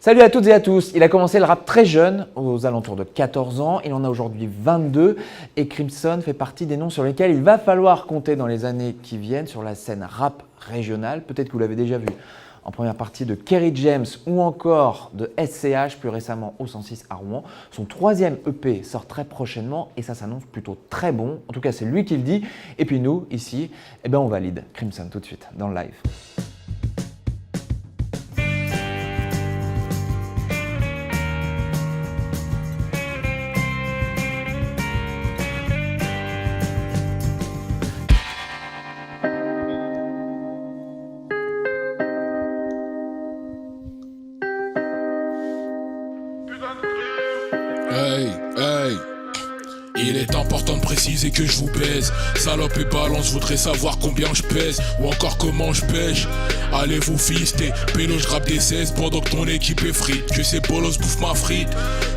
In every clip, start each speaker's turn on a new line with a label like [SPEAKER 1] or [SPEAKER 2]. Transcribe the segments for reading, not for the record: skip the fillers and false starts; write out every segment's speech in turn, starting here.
[SPEAKER 1] Salut à toutes et à tous. Il a commencé le rap très jeune, aux alentours de 14 ans. Il en a aujourd'hui 22 et Crimson fait partie des noms sur lesquels il va falloir compter dans les années qui viennent sur la scène rap régionale. Peut-être que vous l'avez déjà vu en première partie de Kerry James ou encore de SCH, plus récemment au 106 à Rouen. Son troisième EP sort très prochainement et ça s'annonce plutôt très bon. En tout cas, c'est lui qui le dit. Et puis nous, ici, on valide Crimson tout de suite dans le live.
[SPEAKER 2] Hey, hey. Il est important de préciser que je vous baise. Salope et balance, je voudrais savoir combien je pèse ou encore comment je pêche. Allez vous fister, pélo je rappe des 16 pendant que ton équipe est frite. Que ces bolos bouffent ma frite.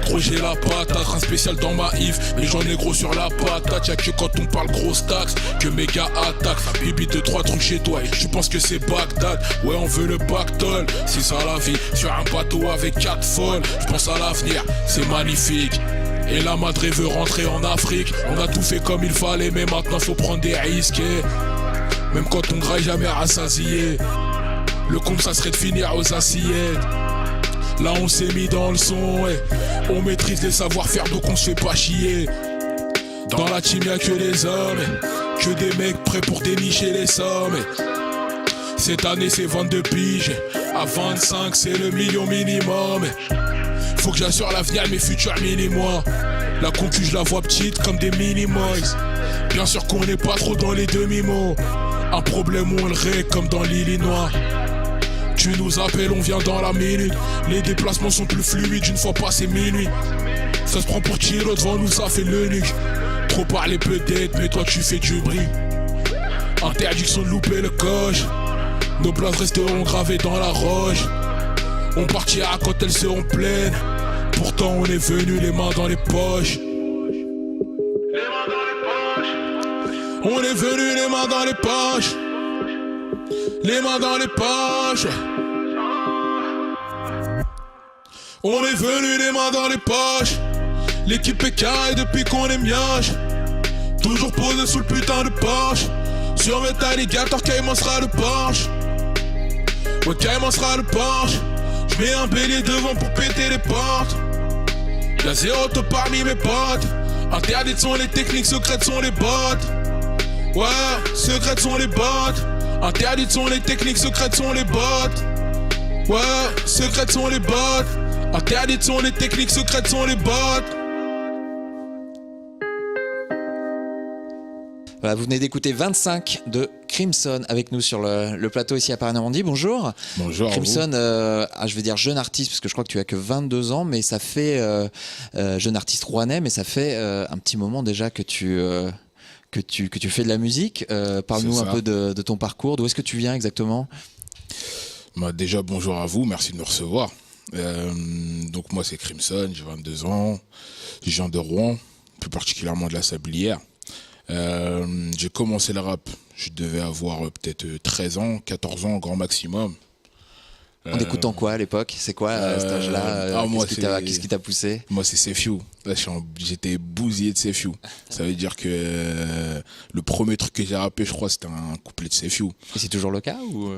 [SPEAKER 2] Gros j'ai la patate, un spécial dans ma if. Mais j'en ai gros sur la patate. Y'a que quand on parle grosse taxe que mes gars attaquent. Ça bibi 2-3 trucs chez toi et tu penses que c'est Bagdad. Ouais on veut le pactole, c'est ça la vie. Sur un bateau avec 4 folles, je pense à l'avenir, c'est magnifique. Et la madre veut rentrer en Afrique. On a tout fait comme il fallait, mais maintenant faut prendre des risques. Même quand on graille jamais rassasié, le compte ça serait de finir aux assiettes. Là on s'est mis dans le son, on maîtrise les savoir-faire donc on se fait pas chier. Dans la team y'a que des hommes, que des mecs prêts pour dénicher les sommes. Cette année c'est 22 piges, à 25 c'est le million minimum. Faut que j'assure l'avenir à mes futurs mini-mois. La concu je la vois petite comme des mini-mois. Bien sûr qu'on n'est pas trop dans les demi-mots. Un problème où on le règle comme dans l'Illinois. Tu nous appelles, on vient dans la minute. Les déplacements sont plus fluides une fois passé minuit. Ça se prend pour Chiro, devant nous ça fait le nuque. Trop parler peut-être, mais toi tu fais du bruit. Interdiction de louper le coche. Nos places resteront gravées dans la roche. On partira quand elles seront pleines. Pourtant on est venu les mains dans les poches. On est venu les mains dans les poches. Les mains dans les poches. On est venu les mains dans les poches. L'équipe est carrée depuis qu'on est mioche. Toujours posé sous le putain de Porsche. Sur mes alligators, Caïman sera le Porsche. Ouais, Caïman sera le Porsche. J'mets un bélier devant pour péter les portes. Y'a zéro top parmi mes potes. Interdites sont les techniques, secrètes sont les bottes. Ouais, secrètes sont les bottes. Interdites sont les techniques, secrètes sont les bottes. Ouais, secrètes sont les bottes. Interdites sont les techniques, secrètes sont les bottes.
[SPEAKER 3] Voilà, vous venez d'écouter 25 de Crimson avec nous sur le plateau ici à Paris-Normandie. Bonjour.
[SPEAKER 2] Bonjour.
[SPEAKER 3] Crimson, je vais dire jeune artiste parce que je crois que tu as que 22 ans, mais ça fait jeune artiste rouennais, mais ça fait un petit moment déjà que tu fais de la musique. Parle-nous un peu de ton parcours. D'où est-ce que tu viens exactement ?
[SPEAKER 2] Déjà bonjour à vous, merci de me recevoir. Donc moi c'est Crimson, j'ai 22 ans, je viens de Rouen, plus particulièrement de la Sablière. J'ai commencé le rap, je devais avoir peut-être 13 ans, 14 ans grand maximum.
[SPEAKER 3] En écoutant quoi à l'époque ? C'est quoi à cet âge-là ? Qu'est-ce qui t'a poussé ?
[SPEAKER 2] Moi c'est Sefiu, là j'étais bousillé de Sefiu. Ça veut dire que le premier truc que j'ai rappé je crois c'était un couplet de Sefiu.
[SPEAKER 3] Et c'est toujours le cas ou...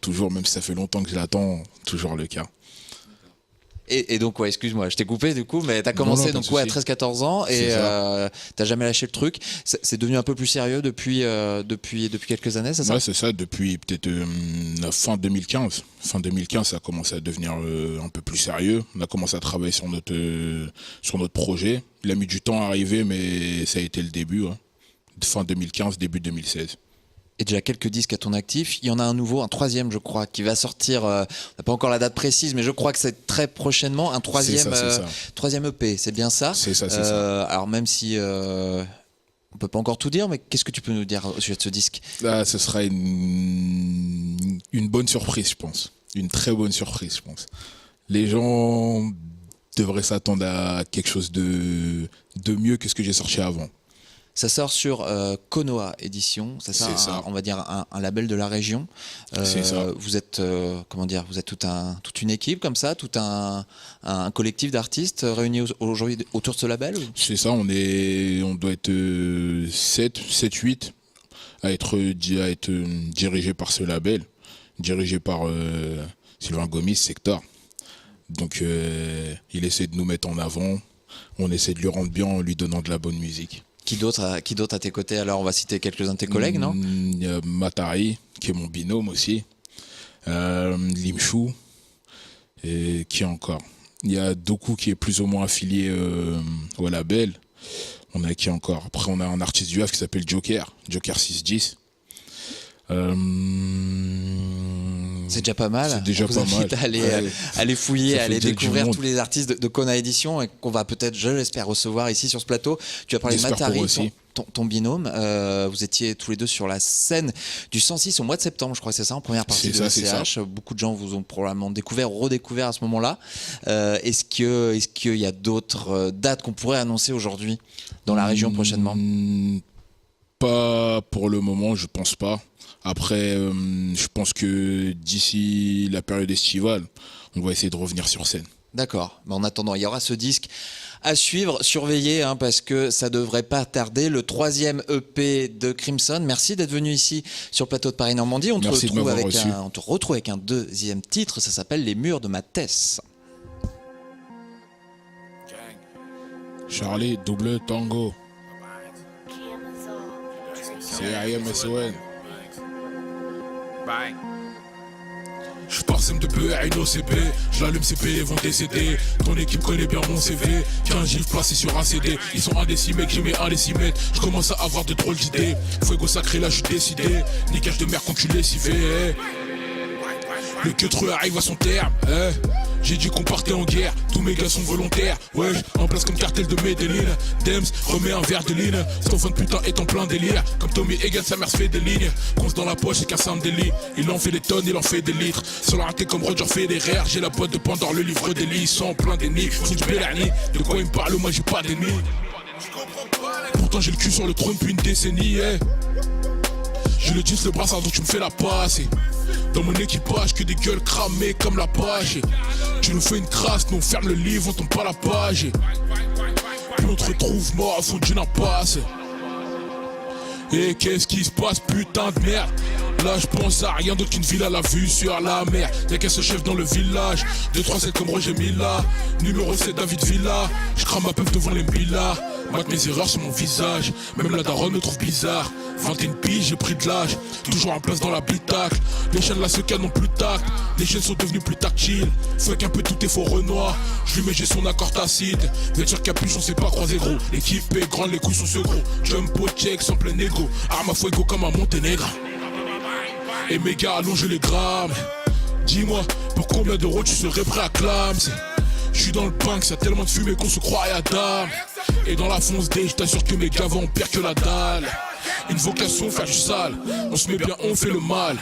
[SPEAKER 2] Toujours, même si ça fait longtemps que je l'attends, toujours le cas.
[SPEAKER 3] Et donc, ouais, excuse-moi, je t'ai coupé du coup, mais t'as commencé donc, à 13-14 ans et t'as jamais lâché le truc. C'est devenu un peu plus sérieux depuis quelques années, c'est ça ?
[SPEAKER 2] Ouais, c'est ça, depuis peut-être fin 2015. Fin 2015, ça a commencé à devenir un peu plus sérieux. On a commencé à travailler sur notre projet. Il a mis du temps à arriver, mais ça a été le début. Hein. Fin 2015, début 2016.
[SPEAKER 3] Et déjà quelques disques à ton actif. Il y en a un nouveau, un troisième je crois, qui va sortir, on n'a pas encore la date précise, mais je crois que c'est très prochainement, un troisième EP, c'est bien ça ?
[SPEAKER 2] C'est ça.
[SPEAKER 3] Alors même si on peut pas encore tout dire, mais qu'est-ce que tu peux nous dire au sujet de ce disque ?
[SPEAKER 2] Ce sera une bonne surprise, je pense. Une très bonne surprise, je pense. Les gens devraient s'attendre à quelque chose de mieux que ce que j'ai sorti avant.
[SPEAKER 3] Ça sort sur Konoha Édition, c'est ça, on va dire un label de la région.
[SPEAKER 2] C'est ça.
[SPEAKER 3] Vous êtes, vous êtes toute une équipe comme ça, tout un collectif d'artistes réunis aujourd'hui autour de ce label ou...
[SPEAKER 2] C'est ça, on doit être 7-8 à être dirigé par ce label, dirigé par Sylvain Gomis, Sector. Donc il essaie de nous mettre en avant, on essaie de lui rendre bien en lui donnant de la bonne musique.
[SPEAKER 3] Qui d'autre à tes côtés? Alors on va citer quelques-uns de tes collègues, non?
[SPEAKER 2] Il y a Matari, qui est mon binôme aussi, Limchou, et qui encore? Il y a Doku qui est plus ou moins affilié au label. On a qui encore? Après on a un artiste du Havre qui s'appelle Joker 610.
[SPEAKER 3] C'est déjà pas mal.
[SPEAKER 2] C'est déjà
[SPEAKER 3] on vous
[SPEAKER 2] pas mal.
[SPEAKER 3] invite à aller fouiller, à aller découvrir tous les artistes de Konoha Édition et qu'on va peut-être, je l'espère, recevoir ici sur ce plateau. Tu as parlé de Matari, ton binôme. Vous étiez tous les deux sur la scène du 106 au mois de septembre, je crois que c'est ça, en première partie de CH. Beaucoup de gens vous ont probablement découvert ou redécouvert à ce moment-là. Est-ce qu'il y a d'autres dates qu'on pourrait annoncer aujourd'hui dans la région prochainement?
[SPEAKER 2] Pas pour le moment, je pense pas. Après, je pense que d'ici la période estivale, on va essayer de revenir sur scène.
[SPEAKER 3] D'accord. Mais en attendant, il y aura ce disque à suivre, surveiller, parce que ça devrait pas tarder. Le 3e EP de Crimson. Merci d'être venu ici sur le plateau de Paris Normandie. On te retrouve avec un 2e titre. Ça s'appelle Les Murs de ma Tess.
[SPEAKER 2] Charlie, double tango. C-I-M-S-O-N. Je parsème de BR et OCP, je l'allume CP, ils vont décéder. Ton équipe connaît bien mon CV, 15 gifs placés sur un CD. Ils sont indécis mec, j'y mets un décimètre. Je commence à avoir de drôles d'idées. Fuego sacré là, je suis décidé. Niquage de mer quand tu lessivé. Le queutreux arrive à son terme. J'ai dit qu'on partait en guerre, tous mes gars sont volontaires. Ouais, en place comme cartel de Medellin. Dems, remets un verre de ligne. Cet enfant de putain est en plein délire. Comme Tommy Egan, sa mère se fait des lignes. Conce dans la poche, c'est qu'un simple délit. Il en fait des tonnes, il en fait des litres. Sur la raté comme Roger Federer. J'ai la boîte de Pandore, le livre des lits. Ils sont en plein déni, font du Bellarni. De quoi ils me parlent, moi j'ai pas d'ennemis. Pourtant j'ai le cul sur le trône depuis une décennie. Je le dis, le brassard dont tu me fais la passe. Dans mon équipage, que des gueules cramées comme la page. Tu nous fais une crasse, nous on ferme le livre, on tombe pas la page. Puis on te retrouve mort au fond d'une impasse. Et qu'est-ce qui se passe, putain de merde? Là je pense à rien d'autre qu'une ville à la vue sur la mer. Y'a qu'un seul chef dans le village, 2-3-7 comme Roger Mila. Numéro 7 David Villa. Je crame ma peuf devant les Mila. Mate mes erreurs sur mon visage. Même la daronne me trouve bizarre. 21 piges, j'ai pris de l'âge. Toujours en place dans l'habitacle. Les chaînes là se canonnent plus tact. Les chaînes sont devenues plus tactiles. Fuck un peu tout est faux Renoir. Je lui mets j'ai son accord tacite. Vêture capuche on sait pas croiser gros. L'équipe est grande, les couilles sont ce gros. Jump au check sans plein égo. Arme à fuego comme un Monténégro. Et mes gars allongent les grammes. Dis-moi, pour combien d'euros tu serais prêt à clamer? Je suis dans le punk, ça a tellement de fumée qu'on se croirait à dame. Et dans la fonce D, je t'assure que mes gars vont pire que la dalle. Une vocation, faire du sale. On se met bien, on fait le mal.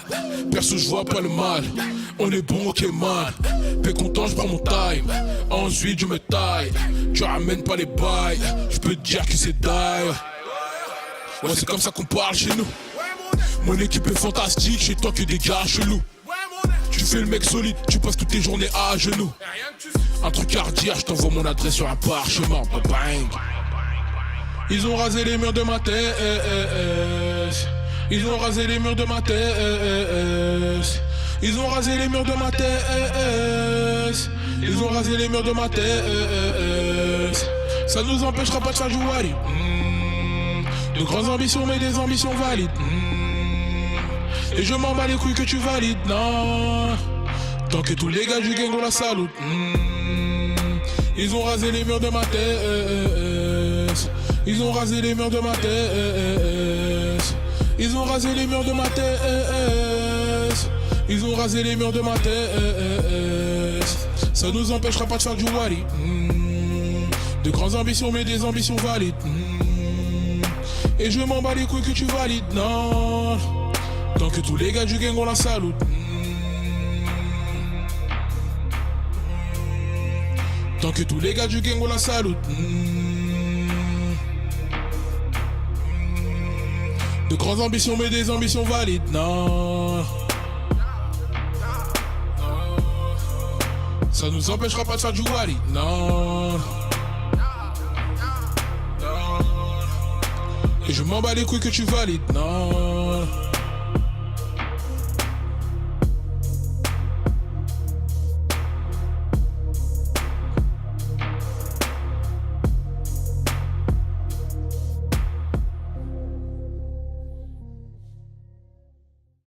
[SPEAKER 2] Perso, je vois pas le mal. On est bon, ok man. Peu content, je prends mon time. Ensuite, je me taille. Tu ramènes pas les bails. Je peux te dire que c'est die. Ouais, c'est comme ça qu'on parle chez nous. Mon équipe est fantastique, chez toi que des gars chelous. Tu fais le mec solide, tu passes toutes tes journées à genoux. Un truc à redire, je t'envoie mon adresse sur un parchemin. Bang. Ils ont rasé les murs de ma tête. Ils ont rasé les murs de ma tête. Ils ont rasé les murs de ma tête. Ils ont rasé les murs de ma tête. Ça nous empêchera pas de faire jouer. De grandes ambitions mais des ambitions valides. Et je m'en bats les couilles que tu valides, non. Tant que tous les gars du gang ont la salute. Ils ont rasé les murs de ma tête. Ils ont rasé les murs de ma tête. Ils ont rasé les murs de ma tête. Ils ont rasé les murs de ma tête. Ça nous empêchera pas de faire du wali. De grandes ambitions mais des ambitions valides. Et je m'en bats les couilles que tu valides, non. Tant que tous les gars du gang ont la salute. Tant que tous les gars du gang ont la salute. De grandes ambitions mais des ambitions valides, non. Ça nous empêchera pas de faire du wally, non. Et je m'en bats les couilles que tu valides, non.